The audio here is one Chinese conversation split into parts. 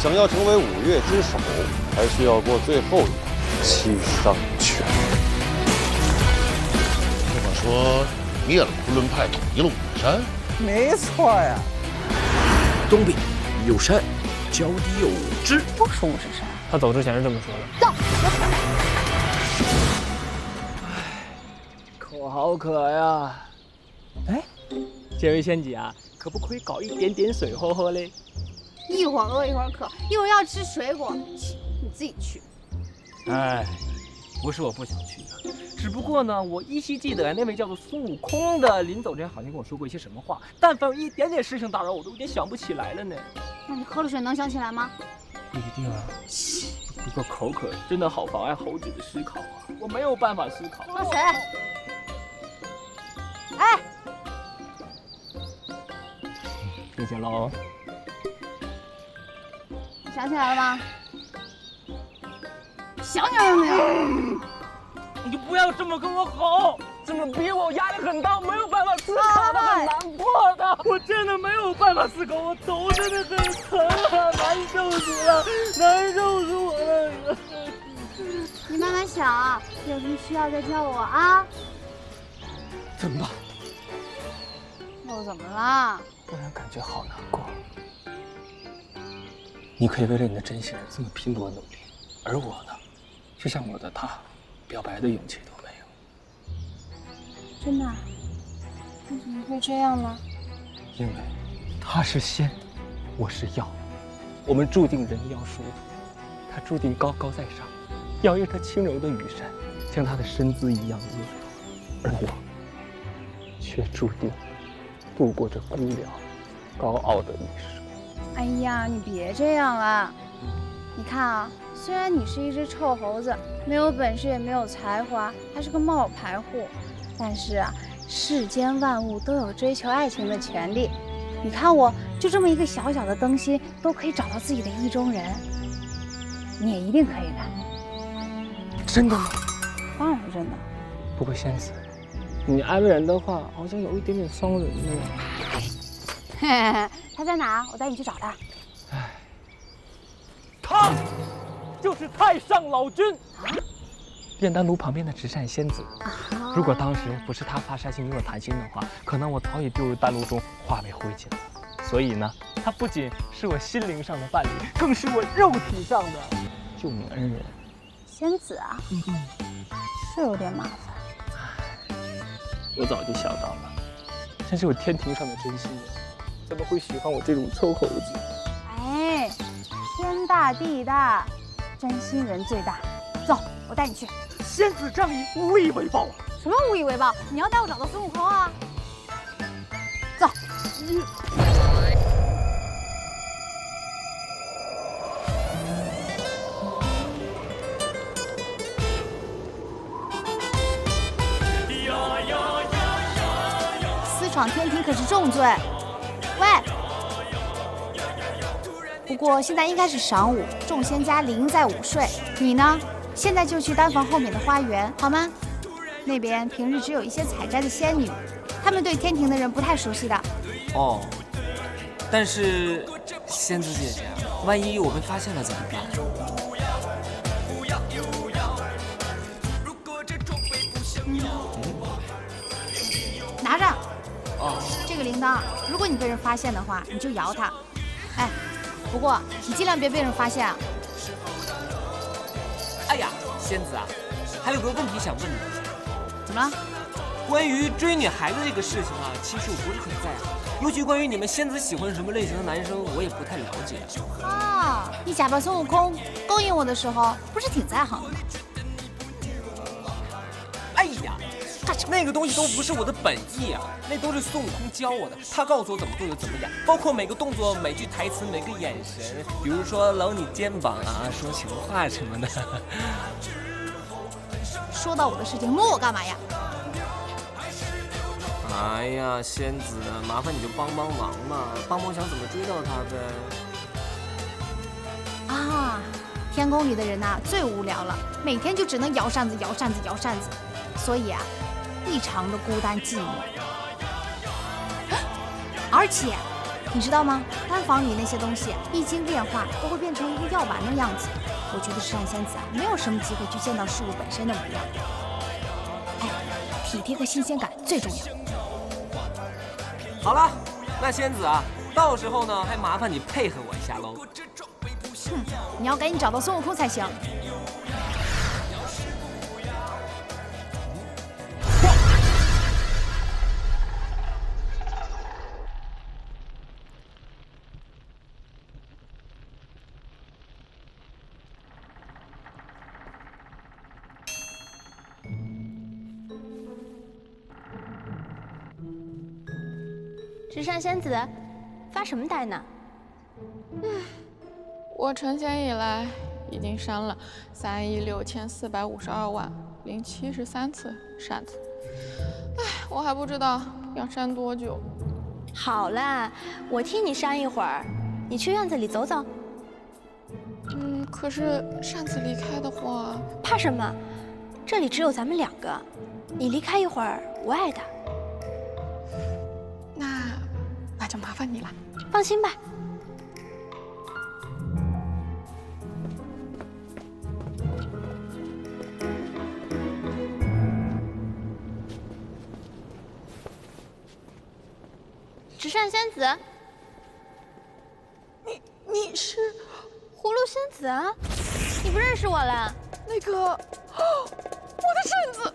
想要成为五岳之首，还需要过最后一关七伤拳。这么说，灭了昆仑派，统一了武山？没错呀。东边有山，脚底有知。都是五指山。他走之前是这么说的。走。口好渴呀！哎，这位仙姐啊，可不可以搞一点点水喝喝嘞？一会儿饿一会儿渴，一会儿要吃水果，你自己去。哎，不是我不想去的，只不过呢，我依稀记得那位叫做孙悟空的临走之前好像跟我说过一些什么话，但凡有一点点事情打扰，我都有点想不起来了呢。那你喝了水能想起来吗？不一定啊。不过口渴真的好妨碍猴子的思考啊，我没有办法思考。喝水。哎，谢谢喽。想起来了吗？想起来了没有？你就不要这么跟我吼，这么逼我压力很大，没有办法思考的，很难过的。我真的没有办法思考，我头真的很疼啊，难受死了，难受死我了。你慢慢想，有什么需要再叫我啊。怎么办？又怎么了？忽然感觉好难过。你可以为了你的真心人这么拼搏努力，而我呢，就像我的他，表白的勇气都没有。真的？为什么会这样呢？因为他是仙，我是妖，我们注定人妖殊途。他注定高高在上，摇曳着轻柔的羽扇，像他的身姿一样温柔，而我却注定度过这孤寥、高傲的一生。哎呀，你别这样了。你看啊，虽然你是一只臭猴子，没有本事也没有才华，还是个冒牌货，但是啊，世间万物都有追求爱情的权利。你看我就这么一个小小的灯芯，都可以找到自己的意中人，你也一定可以的。真的吗？当然是真的。不过仙子，你安慰人的话好像有一点点伤人呢。嘿嘿嘿，他在哪？我带你去找他。哎，他就是太上老君，炼丹炉旁边的执扇仙子。如果当时不是他发杀心与我谈心的话，可能我早已丢入丹炉中化为灰烬了。所以呢，他不仅是我心灵上的伴侣，更是我肉体上的救命恩人。仙子啊，是有点麻烦。我早就想到了，真是我天庭上的真心人，怎么会喜欢我这种臭猴子？哎，天大地大，真心人最大。走，我带你去。仙子仗义，无以为报啊！什么无以为报？你要带我找到孙悟空啊！走。私闯天庭可是重罪。喂。不过现在应该是晌午，众仙家理应在午睡。你呢？现在就去丹房后面的花园，好吗？那边平日只有一些采摘的仙女，她们对天庭的人不太熟悉的。哦，但是仙子姐姐，万一我被发现了怎么办？拿着。哦，这个铃铛，如果你被人发现的话，你就摇它。哎，不过你尽量别被人发现啊。哎呀，仙子啊，还有个问题想问你。怎么了？关于追女孩子这个事情啊，其实我不是很在行，尤其关于你们仙子喜欢什么类型的男生，我也不太了解。啊，你假扮孙悟空勾引我的时候，不是挺在行的吗？哎呀，那个东西都不是我的本意啊，那都是孙悟空教我的，他告诉我怎么做就怎么演，包括每个动作、每句台词、每个眼神，比如说搂你肩膀啊、说情话什么的。说到我的事情，摸我干嘛呀？哎呀，仙子，麻烦你就帮帮忙嘛，帮忙想怎么追到他呗。啊，天宫里的人呐，最无聊了，每天就只能摇扇子、摇扇子、摇扇子，所以啊，异常的孤单寂寞。而且你知道吗？丹房里那些东西一经变化，都会变成一个药丸的样子。我觉得纸扇仙子啊，没有什么机会去见到事物本身的模样。哎，体贴和新鲜感最重要。好了，那仙子啊，到时候呢，还麻烦你配合我一下喽。你要赶紧找到孙悟空才行。纸扇仙子，发什么呆呢？我成仙以来已经删了36452万073次扇子，哎，我还不知道要删多久。好啦，我替你删一会儿，你去院子里走走。可是扇子离开的话，怕什么？这里只有咱们2个，你离开一会儿无碍的。那就麻烦你了。放心吧。纸扇仙子，你是葫芦仙子啊？你不认识我了？那个，我的扇子，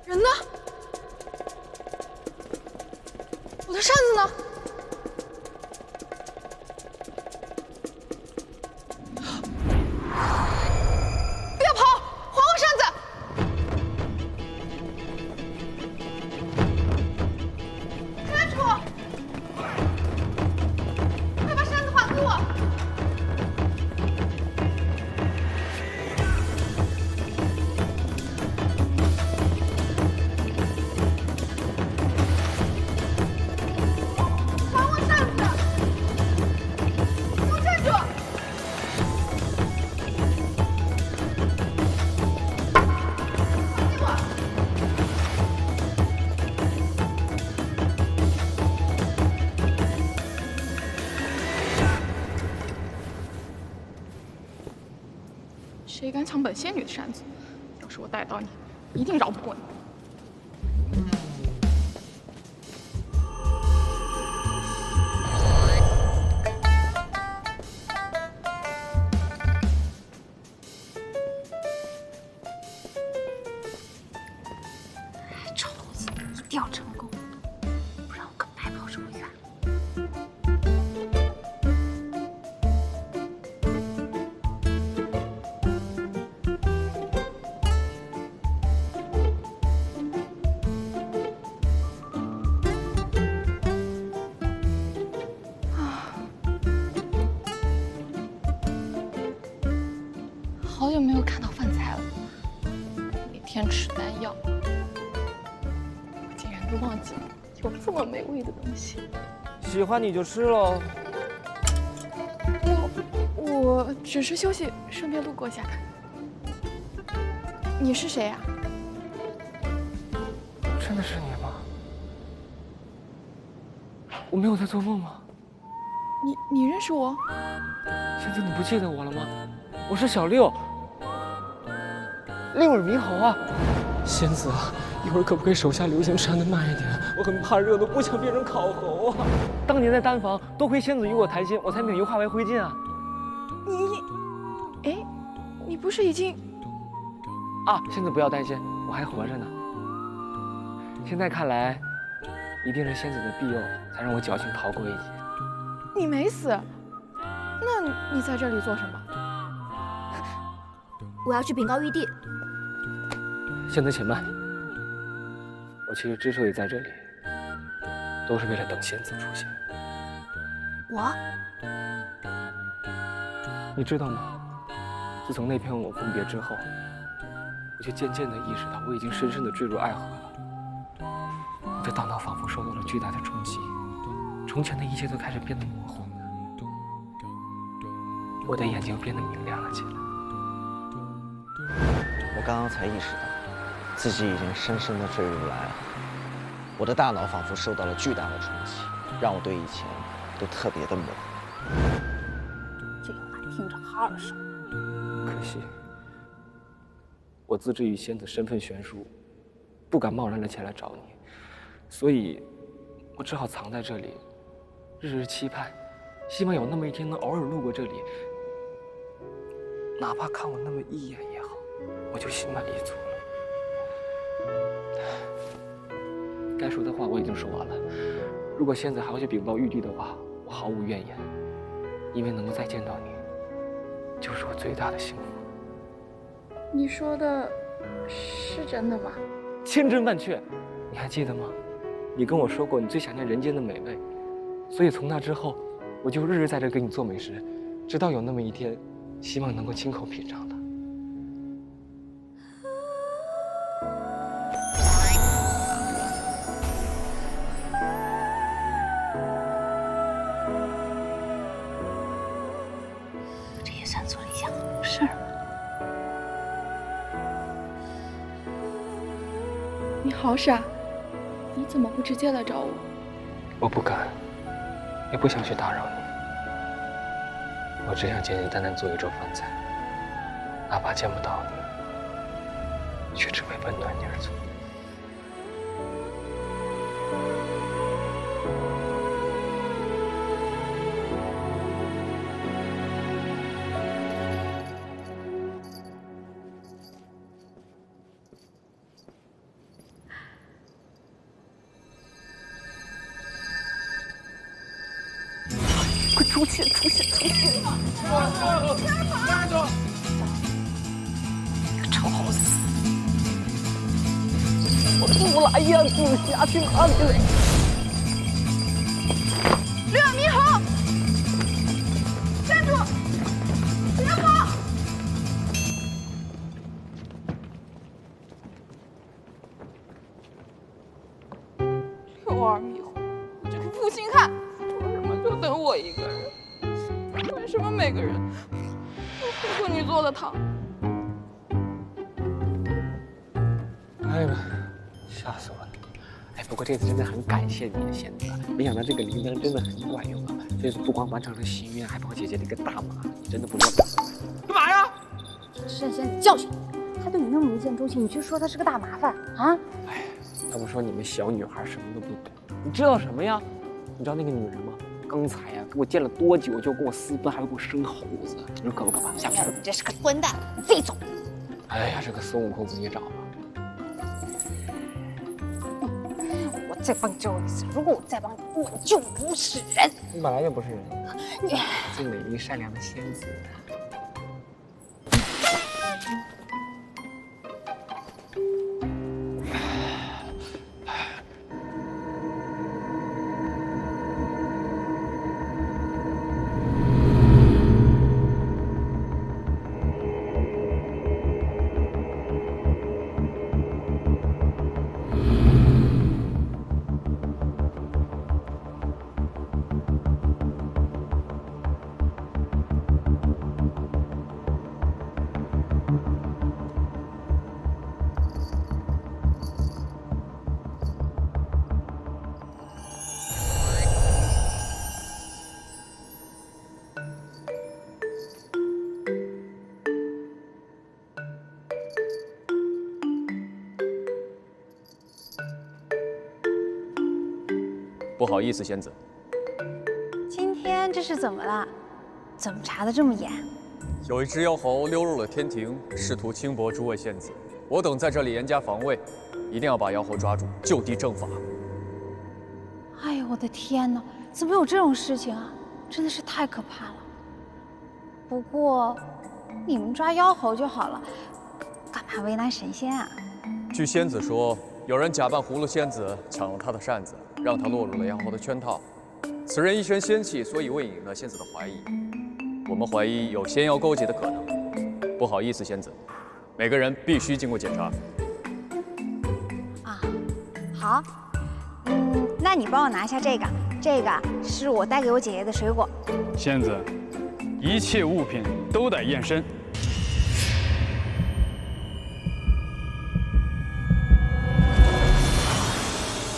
人呢？我的扇子呢？不要跑！还我扇子！站住！快把扇子还给我！谁敢抢本仙女的扇子？要是我逮到你，一定饶不过你。臭猴子，一定要成功，不然我可白跑这么远。好久没有看到饭菜了，每天吃丹药，我竟然都忘记了有这么美味的东西。喜欢你就吃喽。我只是休息，顺便路过一下看。你是谁呀？真的是你吗？我没有在做梦吗？你认识我？仙子，你不记得我了吗？我是小六，六耳猕猴啊！仙子啊，一会儿可不可以手下留情，扇得慢一点？我很怕热的，不想变成烤猴啊！当年在丹房，多亏仙子与我谈心，我才免于化为灰烬啊！你不是已经……啊，仙子不要担心，我还活着呢。现在看来，一定是仙子的庇佑，才让我侥幸逃过一劫。你没死，那你在这里做什么？我要去禀告玉帝。仙子且慢，我其实之所以在这里，都是为了等仙子出现。我？你知道吗？自从那天我分别之后，我就渐渐地意识到，我已经深深地坠入爱河了。我的大脑仿佛受到了巨大的冲击，从前的一切都开始变得模糊，我的眼睛变得明亮了起来。我刚刚才意识到，自己已经深深地坠入了爱河。我的大脑仿佛受到了巨大的冲击，让我对以前都特别的模糊。这话听着好耳熟。可惜，我自知与仙子身份悬殊，不敢贸然的前来找你，所以，我只好藏在这里，日日期盼，希望有那么一天能偶尔路过这里，哪怕看我那么一眼也好，我就心满意足了。该说的话我已经说完了。如果现在还要去禀报玉帝的话，我毫无怨言，因为能够再见到你，就是我最大的幸福。你说的是真的吗？千真万确。你还记得吗？你跟我说过你最想念人间的美味，所以从那之后，我就日日在这给你做美食，直到有那么一天，希望能够亲口品尝它。这也算做了一件好事儿。你好傻，你怎么不直接来找我？我不敢，也不想去打扰你。我只想简简单单做一桌饭菜，哪怕见不到你，却只为温暖你而做。快出现！出现！出现！站住！个臭猴子！我不来呀，紫霞去哪里了？六耳猕猴，站住！别跑！六耳猕猴，你这个负心汉！为什么就等我一个人？为什么每个人都喝过你做的汤？哎呀，吓死我了！哎，不过这次真的很感谢你，仙子，没想到这个铃铛真的很管用啊！这次不光完成了心愿，还帮我解决了一个大麻烦，你真的不错。干嘛呀？圣仙子教训你，他对你那么一见钟情，你却说他是个大麻烦啊！哎，要不说你们小女孩什么都不懂，你知道什么呀？你知道那个女人吗？刚才呀，跟我见了多久就跟我私奔，还要给我生猴子，你说可不可怕？下去！你这是个混蛋，你自己走。哎呀，这个孙悟空自己找吧。我再帮你最后一次，如果我再帮你，我就不是人。你本来就不是人，你最美丽善良的仙子。不好意思，仙子。今天这是怎么了？怎么查得这么严？有一只妖猴溜入了天庭，试图轻薄诸位仙子。我等在这里严加防卫，一定要把妖猴抓住，就地正法。哎呦，我的天哪！怎么有这种事情啊？真的是太可怕了。不过，你们抓妖猴就好了，干嘛为难神仙啊？据仙子说，有人假扮葫芦仙子，抢了她的扇子，让她落入了妖猴的圈套。此人一身仙气，所以未引了仙子的怀疑。我们怀疑有仙妖勾结的可能。不好意思，仙子，每个人必须经过检查。啊，好，那你帮我拿下这个，这个是我带给我姐姐的水果。仙子，一切物品都得验身。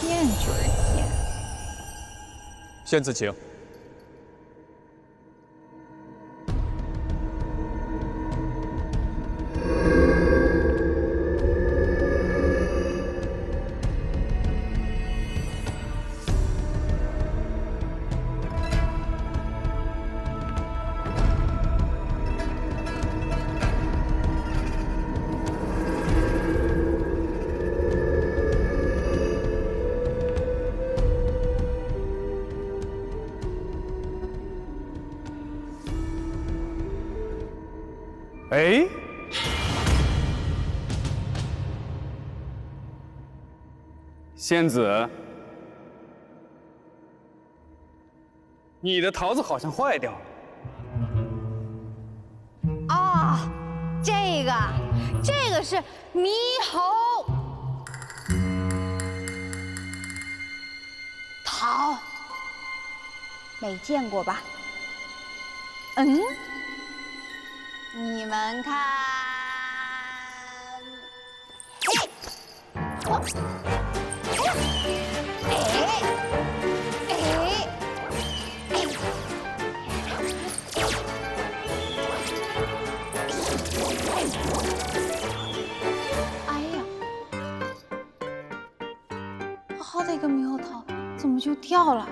验仙子请。哎，仙子，你的桃子好像坏掉了。啊，这个是猕猴桃，没见过吧？嗯。 你们看，哎呀，好好的一个猕猴桃，怎么就掉了？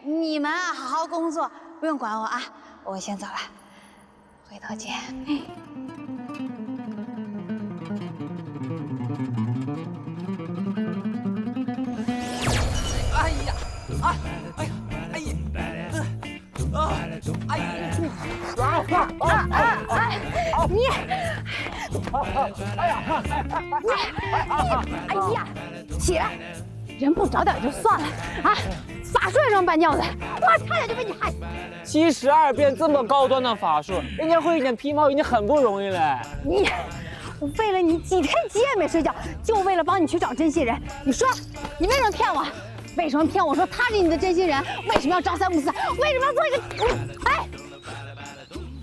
你们啊，好好工作，不用管我啊。 我先走了，回头见。哎呀，啊，哎呀，哎呀，哎呀，你，哎呀，起来，人不着点就算了啊，法术也这么半吊子，我差点就被你害死。 72变这么高端的法术，人家会一点皮毛已经很不容易了。你，我为了你几天几夜没睡觉，就为了帮你去找真心人。你说，你为什么骗我？为什么骗我说他是你的真心人？为什么要朝三暮四？为什么要做一个……哎，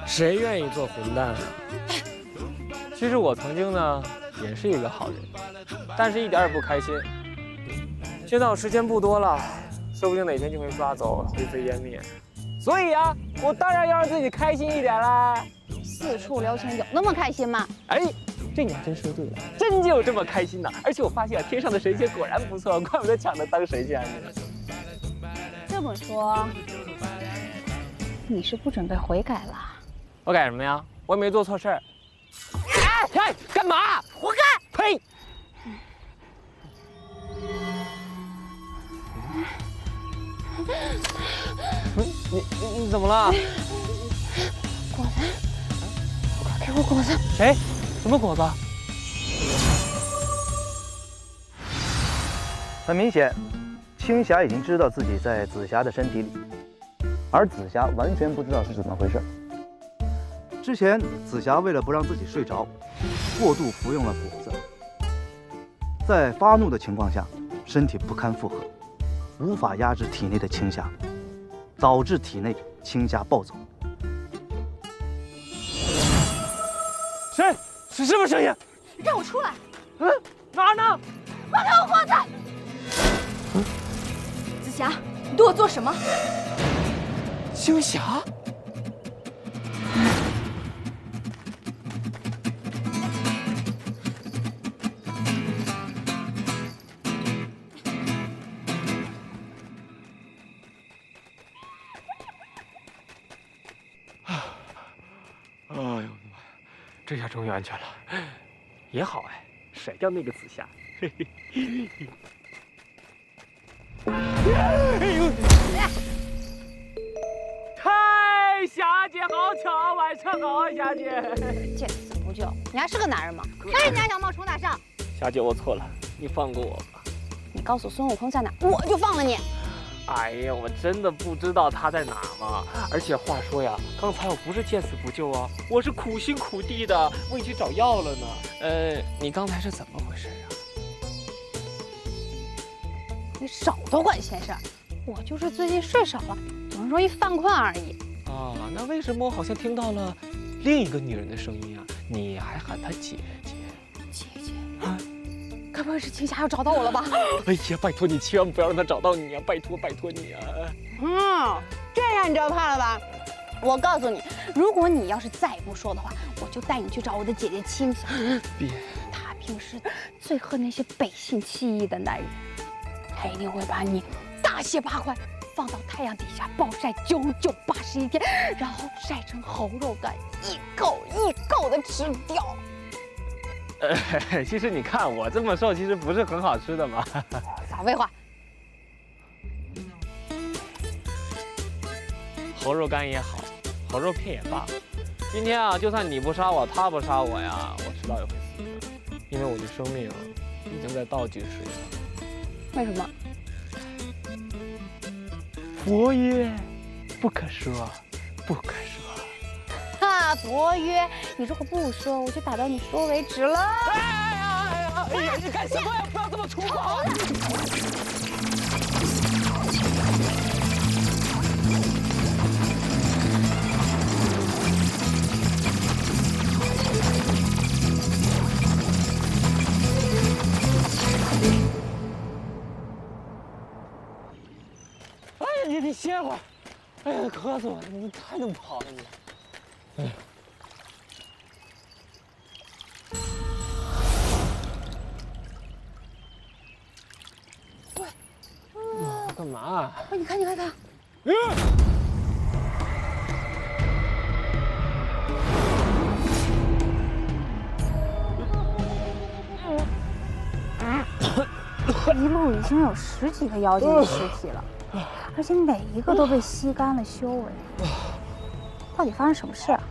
谁愿意做混蛋啊？其实我曾经呢也是一个好人，但是一点也不开心。现在我时间不多了，说不定哪天就会抓走，灰飞烟灭。 所以啊，我当然要让自己开心一点啦。四处留情有那么开心吗？哎，这你还真说对了，真就有这么开心呢。而且我发现啊，天上的神仙果然不错，怪不得抢着当神仙呢。这么说，你是不准备悔改了？我改什么呀？我也没做错事儿。哎，干嘛？活该！呸！你怎么了？果子，快给我果子！谁？什么果子？很明显，青霞已经知道自己在紫霞的身体里，而紫霞完全不知道是怎么回事。之前紫霞为了不让自己睡着，过度服用了果子，在发怒的情况下，身体不堪负荷，无法压制体内的青霞。 导致体内青霞暴走。谁？是什么声音？让我出来！嗯，哪儿呢？放开我果子！紫霞，你对我做什么？青霞。哎呦我的妈呀！这下终于安全了，也好哎，甩掉那个紫霞。嘿嘿。哎呦！嗨，霞姐好巧，晚上好，霞姐。见死不救，你还是个男人吗？为人家想冒充大少。霞姐，我错了，你放过我吧。你告诉孙悟空在哪，我就放了你。 哎呀，我真的不知道他在哪嘛！而且话说呀，刚才我不是见死不救啊，我是苦心苦地的为你去找药了呢。你刚才是怎么回事啊？你少多管闲事儿，我就是最近睡少了，总是容易犯困而已。啊，那为什么我好像听到了另一个女人的声音啊？你还喊她姐姐？姐姐啊？干该不会是青霞要找到我了吧？哎呀，拜托你千万不要让他找到你啊！拜托你啊！这下你知道怕了吧？我告诉你，如果你要是再不说的话，我就带你去找我的姐姐青霞。别，她平时最恨那些背信弃义的男人，她一定会把你大卸八块，放到太阳底下暴晒9981天，然后晒成猴肉干，一口一口的吃掉。其实你看我这么瘦，其实不是很好吃的嘛。少废话。猴肉干也好，猴肉片也罢，今天啊，就算你不杀我，他不杀我呀，我迟早也会死的，因为我的生命已经在倒计时了。为什么？佛曰：不可说，不可说。哈，佛曰，你如果不说，我就打到你说为止了。哎呀，你干什么呀？不要这么粗暴！哎呀，你歇会儿。哎呀，渴死我了！你太能跑了你。哎。干嘛？哎，你看。一路已经有10几个妖精的尸体了，而且每一个都被吸干了修为。到底发生什么事啊？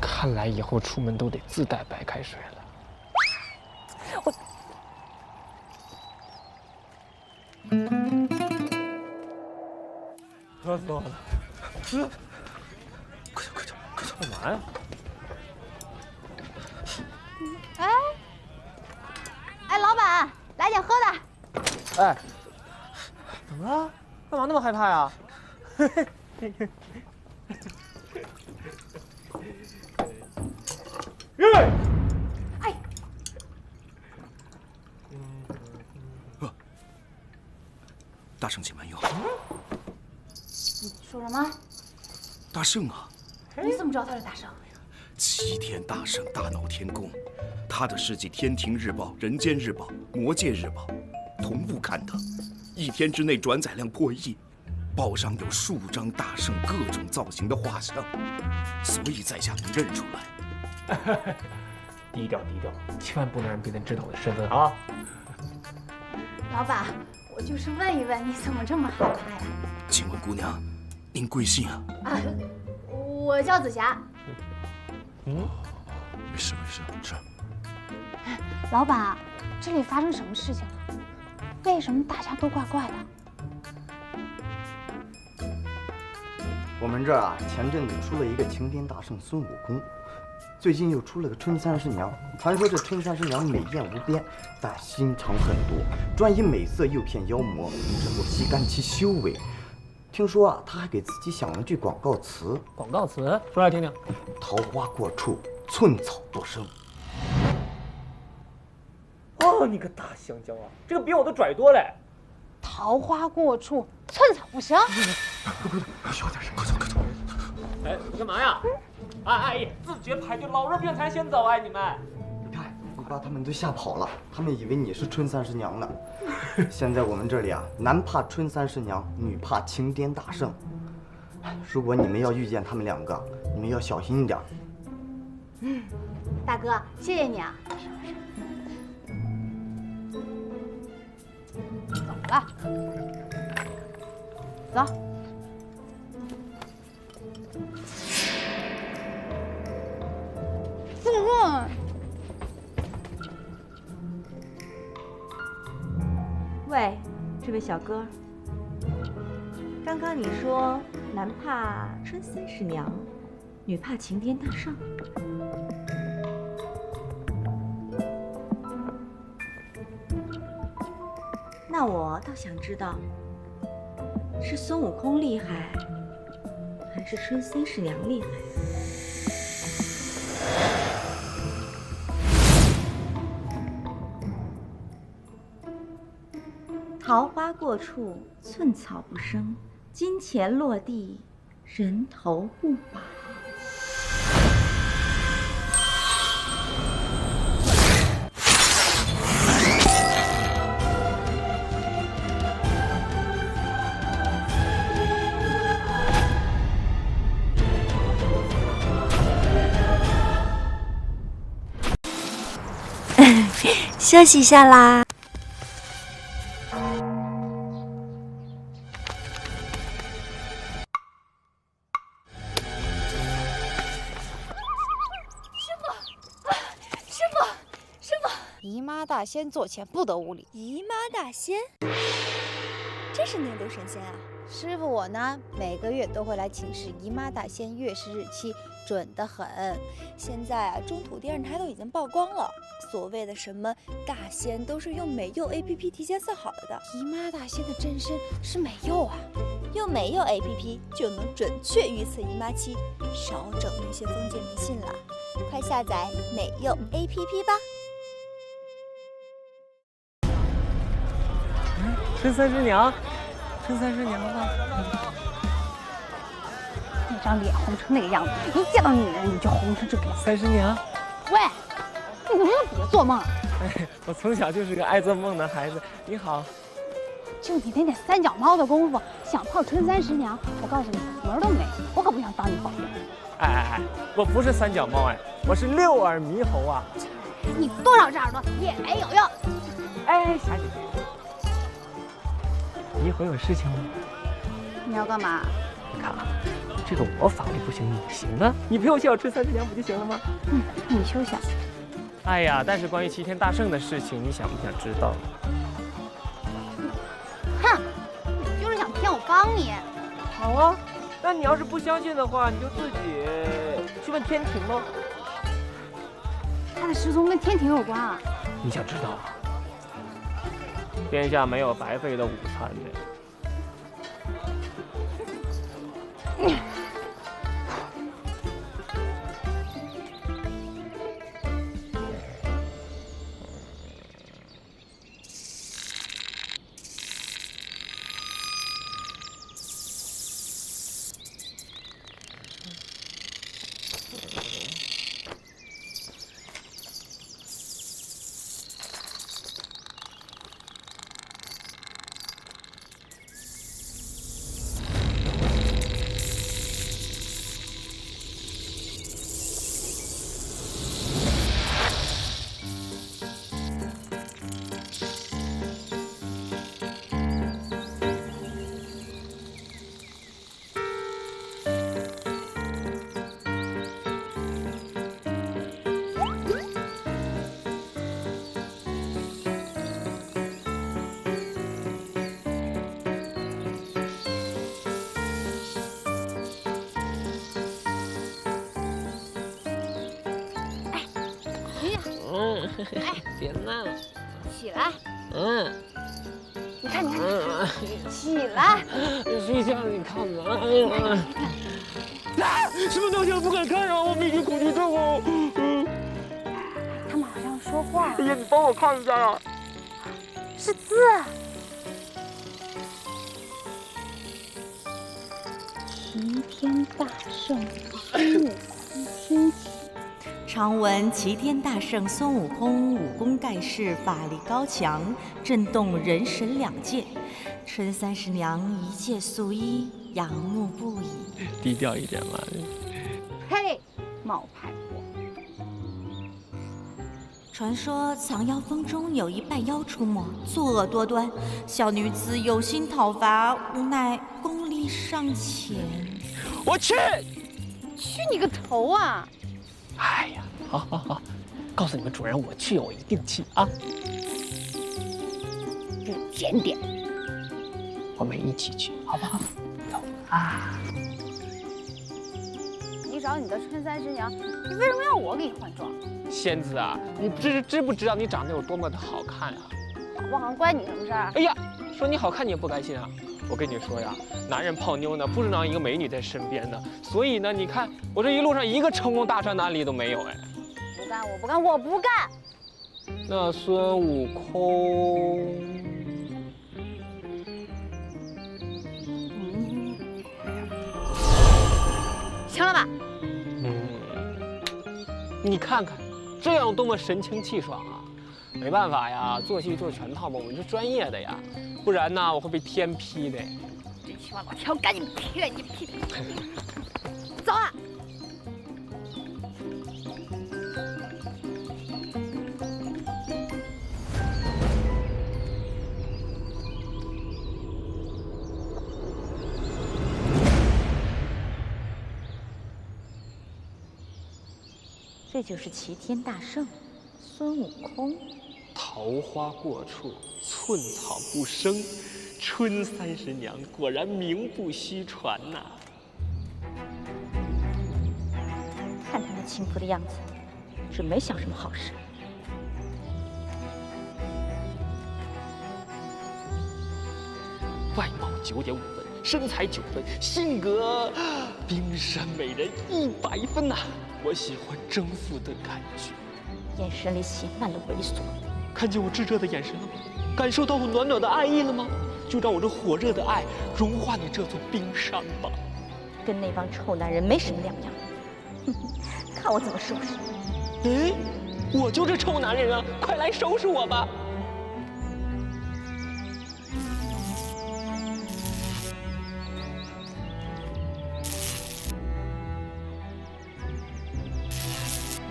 看来以后出门都得自带白开水了。渴死我了！快点！干嘛呀？哎，老板，来点喝的。哎，怎么了？干嘛那么害怕呀？哎，大圣请慢用。你说什么？大圣啊！你怎么知道他是大圣？齐天大圣大闹天宫，他的事迹天庭日报、人间日报、魔界日报同步刊登，1天之内转载量破亿，报上有数张大圣各种造型的画像，所以在下能认出来。低调，千万不能让别人知道我的身份啊！老板，我就是问一问，你怎么这么害怕呀？请问姑娘，您贵姓啊？我叫紫霞。没事，是。老板，这里发生什么事情了？为什么大家都怪怪的？我们这儿啊，前阵子出了一个擎天大圣孙悟空，最近又出了个春三师娘。传说这春三师娘美艳无边，但心肠狠毒，专以美色诱骗妖魔，之后吸干其修为。听说啊，她还给自己想了句广告词。广告词说来听听。桃花过处，寸草不生。哦，你个大香蕉啊，这个比我都拽多嘞！桃花过处，寸草不生。小点声，快走！哎，你干嘛呀？哎，自觉排队，老弱病残先走哎，你们！你看，你把他们都吓跑了，他们以为你是春三师娘呢。现在我们这里啊，男怕春三师娘，女怕擎天大圣。如果你们要遇见他们2个，你们要小心一点。大哥，谢谢你啊。怎么了？走。喂，这位小哥，刚刚你说男怕春三师娘，女怕擎天大圣。那我倒想知道，是孙悟空厉害，还是春三师娘厉害？桃花过处，寸草不生；金钱落地，人头不保。休息一下啦。姨妈大仙座前不得无礼。姨妈大仙，这是哪路神仙啊？师傅我呢，每个月都会来请示姨妈大仙月食日期，准得很。现在啊，中土电视台都已经曝光了，所谓的什么大仙都是用美柚 APP 提前算好了的。姨妈大仙的真身是美柚啊，用美柚 APP 就能准确预测姨妈期，少整那些封建迷信了。快下载美柚 APP 吧。春三师娘，春三师娘吧。那张脸红成那个样子，一见到女人你就红成这个样子。三师娘，喂，你怎么又别做梦了？哎，我从小就是个爱做梦的孩子。你好，就你那点三脚猫的功夫，想泡春三师娘，我告诉你，门都没。我可不想当你保镖。哎，我不是三脚猫哎，我是六耳猕猴啊。你多少只耳朵也没有用。哎，霞姐姐。你一会儿有事情吗？你要干嘛？你看啊，这个我法力不行，你行啊，你陪我去找春三师娘不就行了吗？那你休想。哎呀，但是关于齐天大圣的事情，你想不想知道？哼，你就是想骗我帮你。好啊，那你要是不相信的话，你就自己去问天庭喽。他的失踪跟天庭有关啊？你想知道啊？天下没有白费的午餐的。别闹，起来。你看，起来。睡觉你看嘛。什么东西都不敢看啊！我密集恐惧症哦。他们好像说话。哎呀，你帮我看一下啊。是字。齐天大圣孙悟空身体。常闻齐天大圣孙悟空武功盖世，法力高强，震动人神两界。春三师娘一介素衣，仰慕不已。低调一点嘛。嘿，冒牌货！传说藏妖峰中有一半妖出没，作恶多端。小女子有心讨伐，无奈功力尚浅。我去！去你个头啊！哎呀，好，告诉你们主人，我去，我一定去啊！不检点，我们一起去，好不好？走啊！你找你的春三师娘，你为什么要我给你换装？仙子啊，你知不知道你长得有多么的好看啊？好不好关你什么事儿？哎呀，说你好看你也不甘心啊！我跟你说呀，男人泡妞呢，不是让一个美女在身边的，所以呢，你看我这一路上一个成功大船的案例都没有哎。不干，我不干，我不干。那孙悟空，行了吧？你看看，这样多么神清气爽啊！没办法呀，做戏做全套嘛，我们是专业的呀，不然呢我会被天批的。真希望老天赶紧批了你批！走啊！这就是齐天大圣孙悟空。桃花过处，寸草不生。春30娘果然名不虚传呐！看他那轻浮的样子，准没想什么好事。外貌9.5分，身材9分，性格冰山美人100分呐！我喜欢征服的感觉。眼神里写满了猥琐。看见我炙热的眼神了吗？感受到我暖暖的爱意了吗？就让我这火热的爱融化你这座冰山吧。跟那帮臭男人没什么两样。哼哼，看我怎么收拾你！哎，我就是臭男人啊！快来收拾我吧！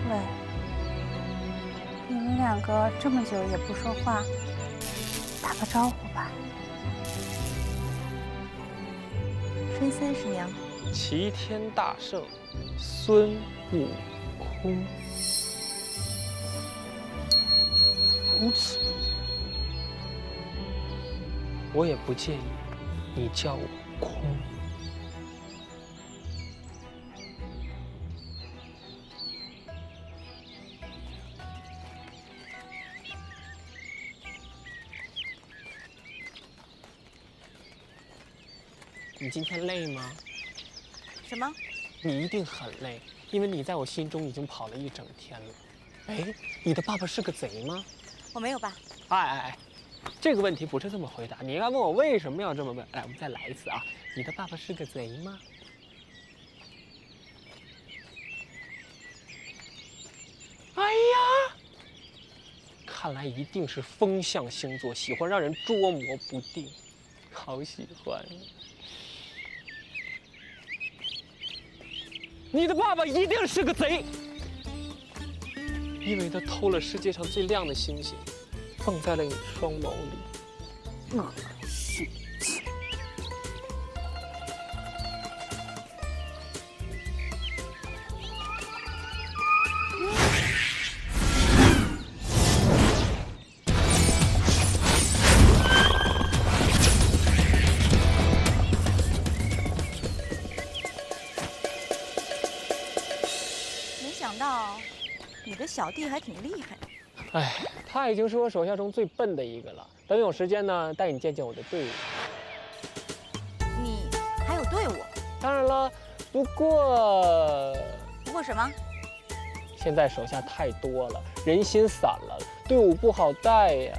喂，你们两个这么久也不说话，打个招呼吧。春30娘，齐天大圣孙悟空。如此，我也不介意你叫我空。你今天累吗？什么？你一定很累，因为你在我心中已经跑了一整天了。哎，你的爸爸是个贼吗？我没有吧？哎，这个问题不是这么回答，你应该问我为什么要这么问。来，我们再来一次啊！你的爸爸是个贼吗？哎呀，看来一定是风象星座，喜欢让人捉摸不定，好喜欢。你的爸爸一定是个贼，因为他偷了世界上最亮的星星，放在了你双眸里。恶心！你的小弟还挺厉害的。哎，他已经是我手下中最笨的一个了。等有时间呢，带你见见我的队伍。你还有队伍？当然了，不过什么？现在手下太多了，人心散了，队伍不好带呀。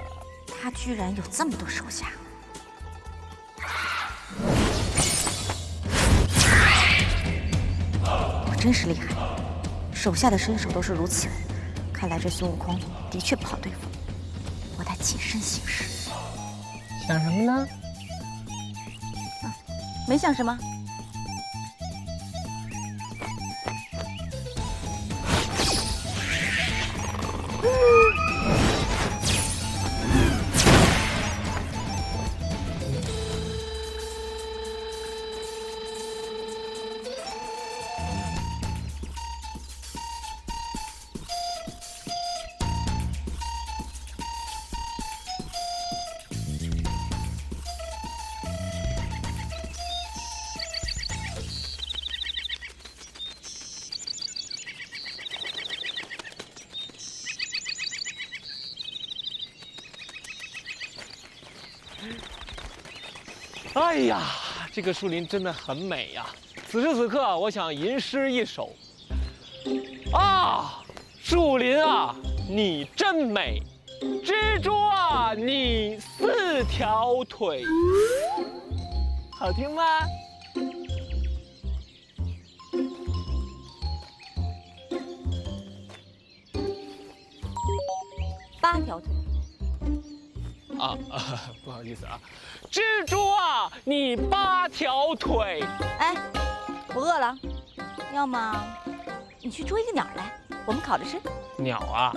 他居然有这么多手下！我真是厉害。手下的身手都是如此，看来这孙悟空的确不好对付，我得谨慎行事。想什么呢？没想什么。哎呀，这个树林真的很美呀！此时此刻，我想吟诗一首。啊，树林啊，你真美；蜘蛛啊，你4条腿。好听吗？8条腿。不好意思啊，蜘蛛啊，你8条腿。哎，我饿了，要么你去捉一个鸟来，我们烤着吃。鸟啊？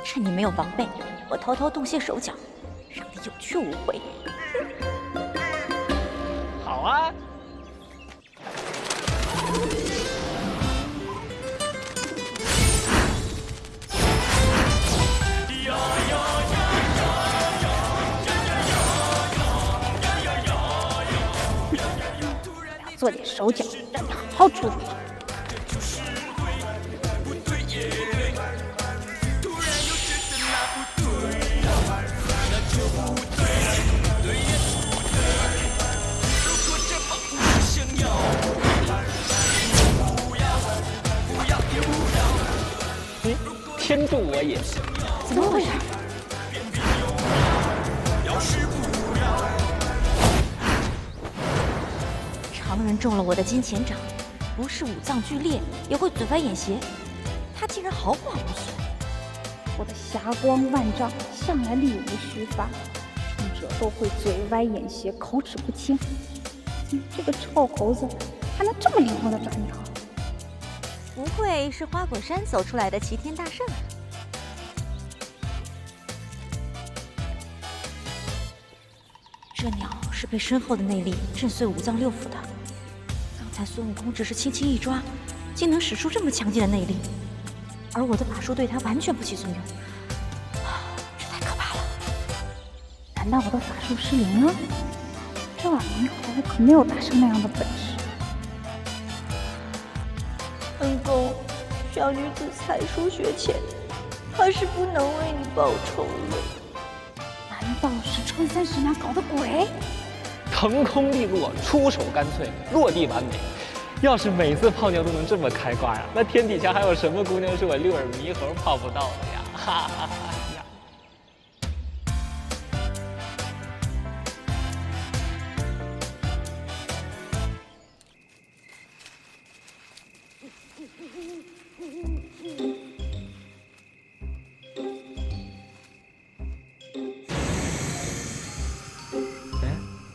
趁你没有防备，我偷偷动些手脚，让你有去无回。好啊。做点手脚，让你好好出出。天助我也！怎么回事？常人中了我的金钱掌，不是五脏俱裂，也会嘴歪眼斜。他竟然毫发无损。我的霞光万丈，向来力无虚发，众者都会嘴歪眼斜，口齿不清。这个臭猴子还能这么灵活的转一头？不愧是花果山走出来的齐天大圣。这鸟是被深厚的内力震碎五脏六腑的。刚才孙悟空只是轻轻一抓，竟能使出这么强劲的内力，而我的法术对他完全不起作用，这太可怕了。难道我的法术失灵了？这碗猕猴可没有大圣那样的本事。恩公，小女子才疏学浅，怕是不能为你报仇了。难道是春30娘搞的鬼？腾空利落，出手干脆，落地完美。要是每次泡妞都能这么开挂呀，那天底下还有什么姑娘是我六耳猕猴泡不到的呀？哈哈哈呀！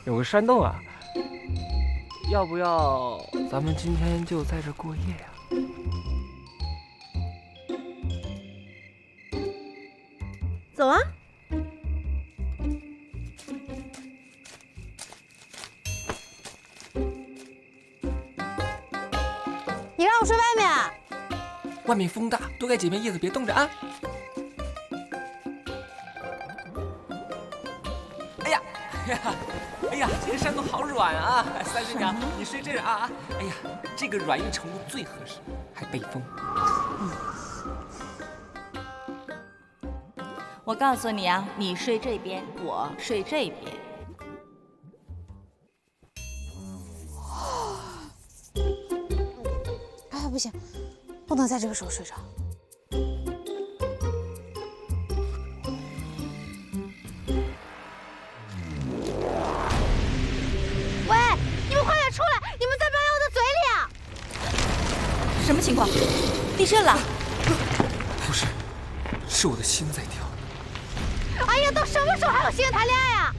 有个山洞啊，要不要咱们今天就在这过夜呀？走啊！你让我睡外面啊？外面风大，多盖几片叶子，别冻着啊！哎呀，哎呀，这个山洞好软啊！30娘，你睡这儿啊！哎呀，这个软硬程度最合适，还背风。我告诉你啊，你睡这边，我睡这边。哎，不行，不能在这个时候睡着。喂，你们快点出来！你们在搬我的嘴里啊！什么情况？地震了？不是，是我的心在跳。哎呀，都什么时候还有心谈恋爱啊？